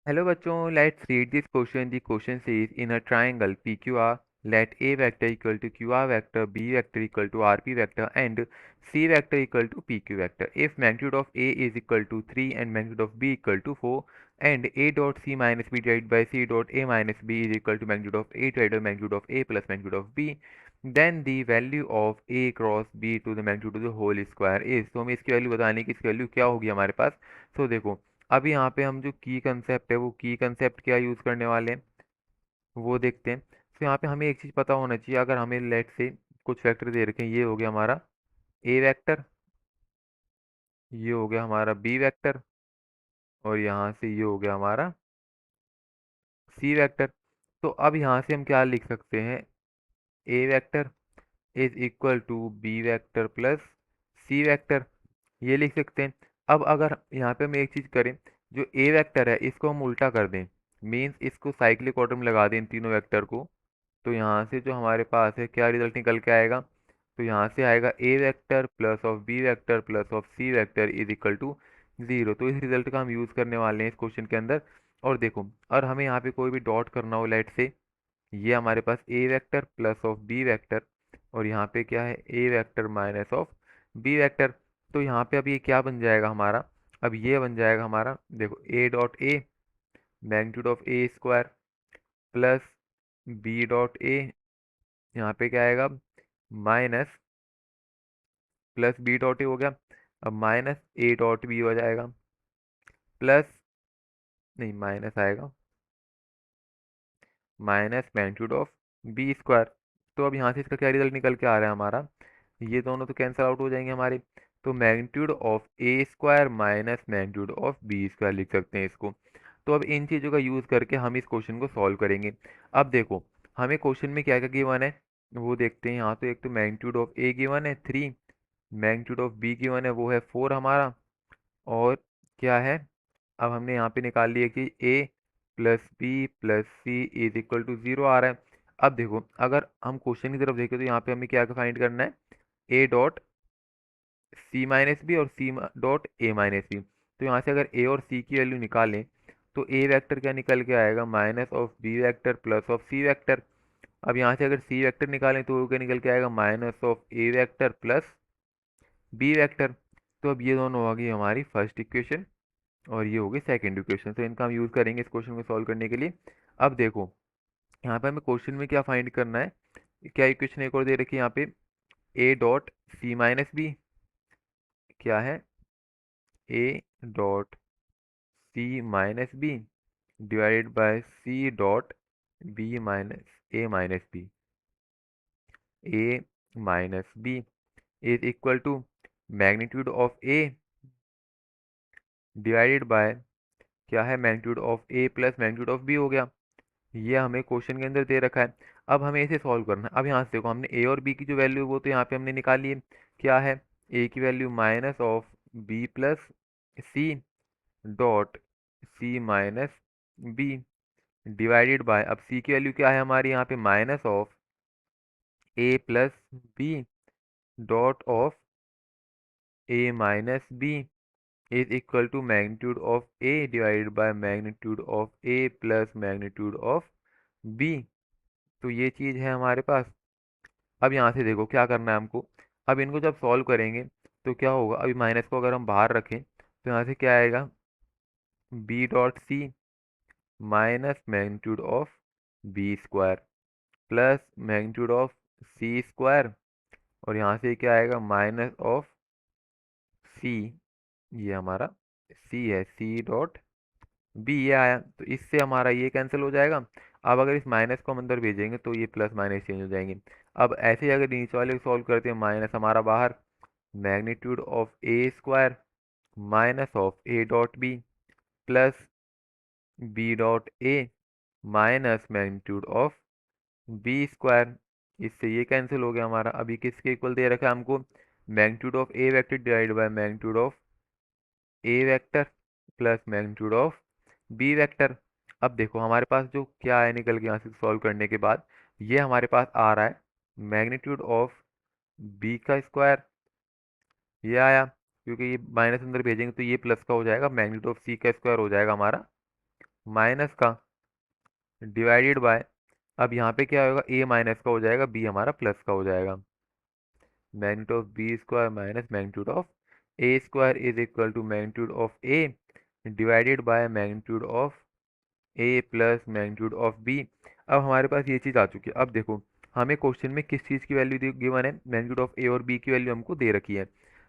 Hello बच्चों, let's read this question. The question says in a triangle PQR, let A vector equal to QR vector, B vector equal to RP vector, and C vector equal to PQ vector. If magnitude of A is equal to 3 and magnitude of B equal to 4, and A dot C minus B divided by C dot A minus B is equal to magnitude of A divided by magnitude of A plus magnitude of B, then the value of A cross B to the magnitude of the whole square is. तो हमें इसकी value बताने की इसकी value क्या होगी हमारे पास. तो देखो, अब यहाँ पे हम जो की कंसेप्ट है वो की कंसेप्ट क्या यूज़ करने वाले हैं वो देखते हैं. तो यहाँ पे हमें एक चीज़ पता होना चाहिए. अगर हमें लेट से कुछ वेक्टर दे रखे हैं, ये हो गया हमारा ए वेक्टर, ये हो गया हमारा बी वेक्टर, और यहाँ से ये हो गया हमारा सी वेक्टर. तो अब यहाँ से हम क्या लिख सकते हैं, A vector is equal to B vector plus C vector, ये लिख सकते हैं. अब अगर यहाँ पे हम एक चीज़ करें, जो ए वेक्टर है इसको हम उल्टा कर दें, मीन्स इसको साइक्लिक ऑर्डर में लगा दें इन तीनों वेक्टर को, तो यहाँ से जो हमारे पास है क्या रिजल्ट निकल के आएगा. तो यहाँ से आएगा A vector plus of B vector plus of C vector is equal to zero. तो इस रिजल्ट का हम यूज़ करने वाले हैं इस क्वेश्चन के अंदर. और देखो, और हमें यहाँ पे कोई भी डॉट करना हो लेट से, ये हमारे पास A vector plus of B vector, और यहाँ पे क्या है A vector minus of B vector. तो यहाँ पे अब ये क्या बन जाएगा हमारा, अब ये बन जाएगा हमारा, देखो A dot A magnitude of A square plus B dot A, यहाँ पे क्या आएगा minus, plus B dot A हो गया, अब माइनस ए डॉट बी हो जाएगा, प्लस, नहीं माइनस आएगा, minus magnitude of B square. तो अब यहाँ से इसका क्या रिजल्ट निकल के आ रहा है हमारा, ये दोनों तो कैंसिल आउट हो जाएंगे हमारे. तो magnitude of A square minus magnitude of B square लिख सकते हैं इसको. तो अब इन चीज़ों का यूज़ करके हम इस क्वेश्चन को सॉल्व करेंगे. अब देखो, हमें क्वेश्चन में क्या क्या गिवन है वो देखते हैं. यहाँ तो एक तो मैग्नीट्यूड ऑफ ए गिवन है 3, मैग्नीट्यूड ऑफ बी गिवन है वो है 4 हमारा, और क्या है, अब हमने यहाँ पे निकाल लिया कि a plus B plus C is equal to 0 आ रहा है. अब देखो, अगर हम क्वेश्चन की तरफ देखें तो यहाँ पे हमें क्या फाइंड करना है, a dot C minus B और C dot A minus B. तो यहाँ से अगर a और c की वैल्यू निकालें तो a वेक्टर क्या निकल के आएगा, minus of B vector plus of C vector. अब यहाँ से अगर c वेक्टर निकालें तो वो क्या निकल के आएगा, minus of a vector plus B vector. तो अब ये दोनों हो गई हमारी फर्स्ट इक्वेशन, और ये होगी सेकंड इक्वेशन. तो इनका हम यूज़ करेंगे इस क्वेश्चन को सॉल्व करने के लिए. अब देखो, यहाँ पे हमें क्वेश्चन में क्या फाइंड करना है, क्या इक्वेशन एक और दे रखी है यहाँ पे, A dot C minus B, क्या है A dot C minus B divided by C dot B minus A minus B, A minus B is equal to magnitude of A divided by क्या है magnitude of A plus magnitude of B हो गया. ये हमें question के अंदर दे रखा है. अब हमें इसे सॉल्व करना है. अब यहाँ से देखो, हमने ए और बी की जो वैल्यू वो तो यहाँ पे हमने निकाली है. क्या है, ए की value minus of B plus C dot C minus B divided by, अब सी की वैल्यू क्या है हमारी यहाँ पे, minus of A plus B dot of A minus B is equal to magnitude of A divided by magnitude of A plus magnitude of B. तो ये चीज़ है हमारे पास. अब यहाँ से देखो क्या करना है हमको. अब इनको जब सॉल्व करेंगे तो क्या होगा, अभी माइनस को अगर हम बाहर रखें तो यहाँ से क्या आएगा, B dot C minus magnitude of B square plus magnitude of C square, और यहाँ से क्या आएगा, माइनस ऑफ सी, ये हमारा सी है, सी डॉट बी, ये आया. तो इससे हमारा ये कैंसिल हो जाएगा. अब अगर इस माइनस को हम अंदर भेजेंगे तो ये प्लस माइनस चेंज हो जाएंगे. अब ऐसे ही अगर नीचे वाले को सॉल्व करते हैं, माइनस हमारा बाहर, magnitude of A square minus of A dot B plus B dot A minus magnitude of B square, इससे ये कैंसिल हो गया हमारा. अभी किसके इक्वल दे रखा है हमको, magnitude of A vector divide by magnitude of A vector plus magnitude of B vector. अब देखो हमारे पास जो क्या है निकल के यहाँ से सॉल्व करने के बाद, ये हमारे पास आ रहा है मैग्नीट्यूड ऑफ बी का स्क्वायर, ये आया, क्योंकि ये माइनस अंदर भेजेंगे तो ये प्लस का हो जाएगा, मैग्नीट्यूड ऑफ सी का स्क्वायर हो जाएगा हमारा माइनस का डिवाइडेड बाय, अब यहाँ पे क्या होगा, ए माइनस का हो जाएगा, बी हमारा प्लस का हो जाएगा। Magnitude of B square minus magnitude of A square is equal to magnitude of A divided by magnitude of A plus magnitude of B. अब हमारे पास ये चीज़ आ चुकी है। अब देखो हमें क्वेश्चन में किस चीज़ की वैल्यू गिवन है, मैग्नीट्यूड ऑफ ए और बी की वैल्यू हमको दे रखी है।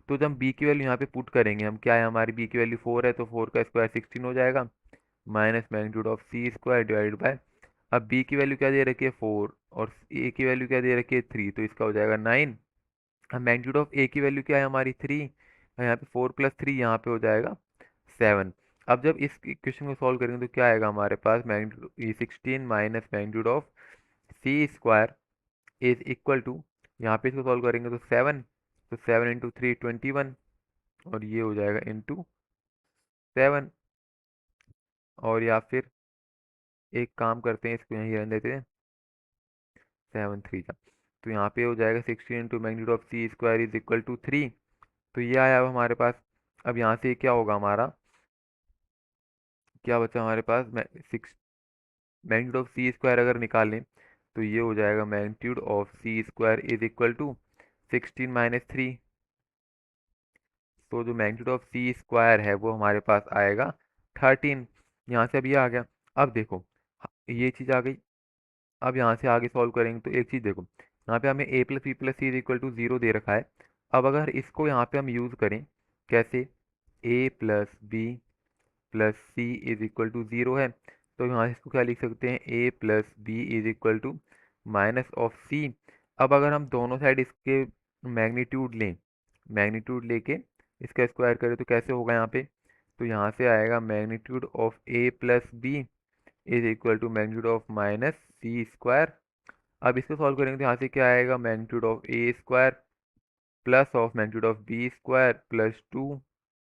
तो जब हम बी की वैल्यू यहाँ पे पुट करेंगे, हम क्या है, हमारी बी की वैल्यू 4 है, तो 4 का स्क्वायर 16 हो जाएगा, minus magnitude of C square divided by, अब बी की वैल्यू क्या दे रखी है 4 और ए की वैल्यू क्या दे रखी है 3, तो इसका हो जाएगा 9। अब मैग्नीट्यूड ऑफ ए की वैल्यू क्या है हमारी 3, यहाँ पे 4 प्लस 3 यहाँ पे हो जाएगा 7। अब जब इस इक्वेशन को सॉल्व करेंगे तो क्या आएगा हमारे पास, magnitude 16 minus magnitude of C square is equal to, यहाँ पे इसको सॉल्व करेंगे तो 7, तो 7 इंटू 3 21, और ये हो जाएगा इंटू 7। और या फिर एक काम करते हैं, इसको यहीं रहने देते हैं, 7 3 जा, तो यहाँ पे हो जाएगा 16 into magnitude of C square is equal to 3, तो ये आया अब हमारे पास। अब यहाँ से क्या होगा हमारा, क्या बचा हमारे पास, six, magnitude of C square अगर निकालें तो ये हो जाएगा magnitude of C square is equal to 16 - 3, तो जो मैग्नीट्यूड ऑफ सी स्क्वायर है वो हमारे पास आएगा 13। यहाँ से अब ये आ गया। अब देखो ये चीज़ आ गई। अब यहाँ से आगे सॉल्व करेंगे तो एक चीज़ देखो, यहाँ पे हमें a plus B plus C is equal to 0 दे रखा है। अब अगर इसको यहाँ पे हम यूज़ करें, कैसे, a plus B plus C is equal to 0 है, तो यहाँ इसको क्या लिख सकते हैं, a plus B is equal to minus of C. अब अगर हम दोनों साइड इसके मैग्नीट्यूड लें, मैग्नीट्यूड लेके इसका स्क्वायर करें तो कैसे होगा यहाँ पे, तो यहाँ से आएगा magnitude of a plus B is equal to magnitude of minus C square. अब इसको सॉल्व करेंगे तो यहाँ से क्या आएगा, magnitude of A square plus of magnitude of B square plus 2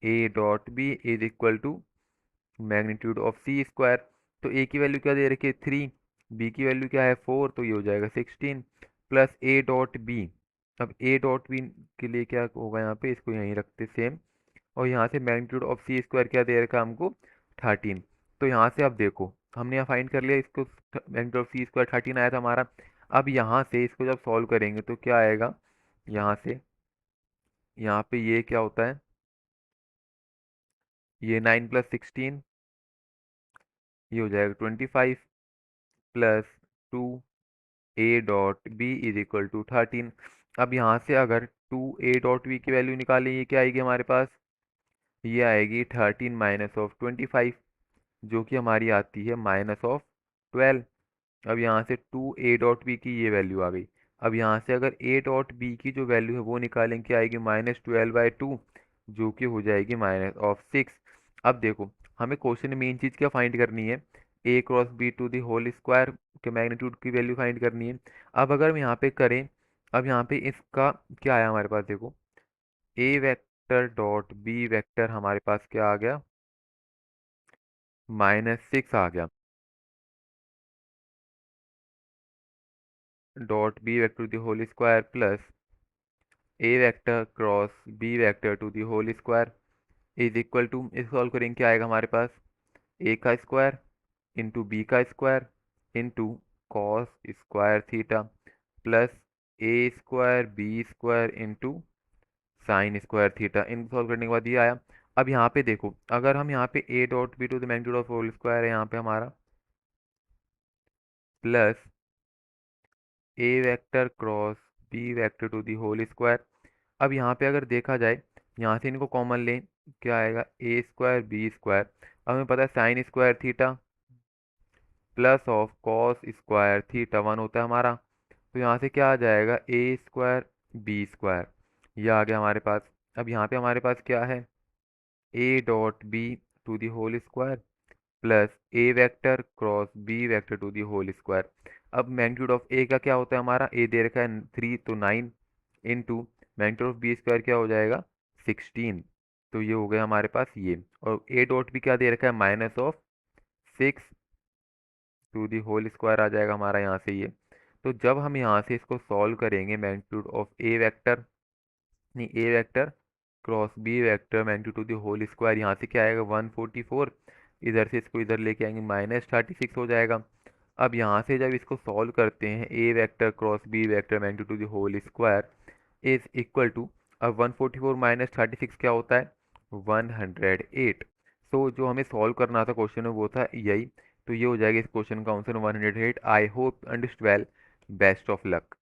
a dot B is equal to magnitude of C square. तो A की वैल्यू क्या दे रखी है 3, बी की वैल्यू क्या है 4, तो ये हो जाएगा 16 प्लस ए डॉट बी। अब ए डॉट बी के लिए क्या होगा, यहाँ पे इसको यहीं रखते सेम, और यहाँ से मैग्नीट्यूड ऑफ सी स्क्वायर क्या दे रखा है हमको 13। तो यहाँ से अब देखो हमने यहाँ फाइंड कर लिया इसको, मैग्नीट्यूड ऑफ सी स्क्वायर 13 आया था हमारा। अब यहाँ से इसको जब सॉल्व करेंगे तो क्या आएगा, यहाँ से यहाँ पे ये क्या होता है, ये 9 + 16, ये हो जाएगा 25 plus 2 a dot B is equal to 13। अब यहाँ से अगर 2 a डॉट बी की वैल्यू निकालें, ये क्या आएगी हमारे पास, ये आएगी 13 माइनस ऑफ 25, जो कि हमारी आती है माइनस ऑफ 12। अब यहाँ से 2 a डॉट बी की ये वैल्यू आ गई। अब यहाँ से अगर a डॉट बी की जो वैल्यू है वो निकालें, क्या आएगी, -12/2, जो कि हो जाएगी -6। अब देखो हमें क्वेश्चन में मेन चीज़ क्या फाइंड करनी है, a cross B to the whole square के मैग्नीट्यूड की वैल्यू फाइंड करनी है। अब अगर हम यहाँ पे करें, अब यहाँ पे इसका क्या आया हमारे पास, देखो a vector dot B vector हमारे पास क्या आ गया, -6 आ गया, dot B vector to the whole square plus A vector cross B vector to the whole square is equal to, इस सॉल्व करेंगे क्या आएगा हमारे पास, ए का स्क्वायर इंटू बी का square into cos square theta plus A square B square into sine square theta. इन solve करने के बाद ये आया। अब यहाँ पे देखो अगर हम यहाँ पे a dot B to the magnitude of whole square है यहाँ पे हमारा, plus A vector cross B vector to the whole square. अब यहाँ पे अगर देखा जाए, यहाँ से इनको कॉमन लें, क्या आएगा, ए स्क्वायर बी स्क्वायर, अब हमें पता है sign square theta plus of cos square theta 1 होता है हमारा, तो यहाँ से क्या आ जाएगा, ए स्क्वायर बी स्क्वायर, ये आ गया हमारे पास। अब यहाँ पे हमारे पास क्या है, A dot B to the whole square plus A vector cross B vector to the whole square. अब मैग्नीट्यूड ऑफ ए का क्या होता है हमारा, ए दे रखा है 3, तो 9 into magnitude of B square क्या हो जाएगा 16, तो ये हो गया हमारे पास ये। और ए डॉट बी क्या दे रखा है -6 टू दी होल स्क्वायर आ जाएगा हमारा यहाँ से ये। तो जब हम यहाँ से इसको सॉल्व करेंगे, मैग्नीट्यूड ऑफ ए वेक्टर, नहीं A vector cross B vector magnitude to the whole square, यहाँ से क्या आएगा 144, इधर से इसको इधर लेके आएंगे, -36 हो जाएगा। अब यहाँ से जब इसको सॉल्व करते हैं, A vector cross B vector magnitude to the whole square is equal to, अब 144 -36 क्या होता है, 108। सो जो हमें सॉल्व करना था क्वेश्चन में वो था यही। तो ये हो जाएगा इस क्वेश्चन का answer 108। I hope understood well. Best of luck.